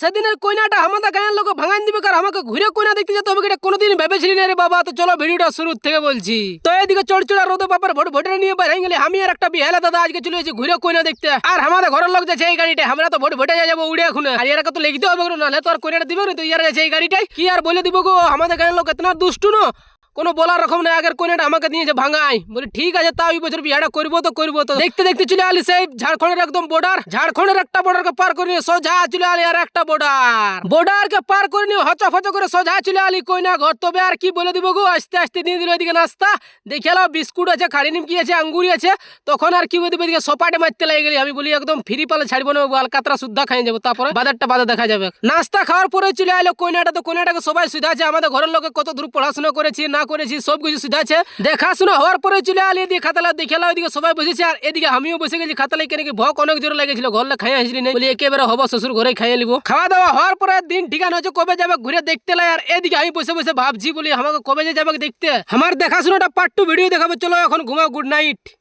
সেদিনের কইনাটা আমাদের গায়ের লোক ভাঙান দিবে, কার আমাকে ঘুরে কইনা দেখতে যেতে হবে, এটা কোনোদিন ভেবেছিলি না রে বাবা। তো চলো ভিডিওটা শুরু থেকে বলছি। তো এদিকে চড়চড়া রোদ বাপার ভোট নিয়ে বাইরে গেলে আমি আর একটা বিহালা দাদা আজকে চলে এসেছি ঘুরে কইনা দেখতে। আর আমাদের ঘরের লোক যাচ্ছে এই গাড়িটা, আমরা তো ভোটে যাবো উড়ে এখন। আর এরা তো লিখতে হবে নাহলে তো আর কইনাটা দিবে না। তো ইয়ারা যাচ্ছে এই গাড়িটাই, কি আর বলে দিব গো, আমাদের গায়ের লোক এতনা দুষ্টু না, কোনো বলার রকম নাই। আগের কইনাটা আমাকে দিয়েছে ভাঙাই, বলি ঠিক আছে তাও এই বছর বিয়াটা করবো তো করবো। তো দেখতে দেখতে চলে আলি সেই ঝাড়খণ্ডের একদম বর্ডার, ঝাড়খণ্ডের একটা বর্ডারকে পার করে নিয়ে সোজা চলে আলি আর একটা বর্ডারকে পার করে নিয়ে হচ করে সোজা চলে আলি কইনা ঘর। তবে আর কি বলে দিব গো, আস্তে আস্তে দিয়ে দিল এদিকে নাস্তা, দেখে এলাম বিস্কুট আছে, খাড়ি নিমকি আছে, আঙ্গুরি আছে। তখন আর কি বলে দিব, এদিকে সপাটে মারতে লাগে গেলি। আমি বলি একদম ফ্রি পালে ছাড়বো না, আলকাতরা সুদ্ধা খাই যাবো, তারপরে বাজারটা বাজার দেখা যাবে। নাস্তা খাওয়ার পরে চলে আলো কইনাটা। তো কইনাটাকে সবাই সুবিধা আছে, আমাদের ঘরের লোকে কত দূর পড়াশোনা করেছি না করেছি সবকিছু সুবিধা আছে। দেখাশোনা হওয়ার পরে চলে আলি এদিকে খাতালা দেখেলাম, এদিকে সবাই বসেছে আর এদিকে আমিও বসে গেছি খাতালাই। কেন কি ভোক অনেক জোরে লেগেছিল, ঘরে খাই আসলি না, বলি একেবারে হবো শ্বশুর ঘরে খাইয়ে নিবো। খাওয়া দাওয়া হওয়ার পরে দিন ঠিকানা হচ্ছে কবে যাবে ঘুরে দেখতে লাই। আর এদিকে আমি বসে বসে ভাবছি, বলি আমাকে কবে যাবে দেখতে। আমার দেখাশোনাটা পার্ট 2 ভিডিও দেখাবো। চলো এখন ঘুমাও, গুড নাইট।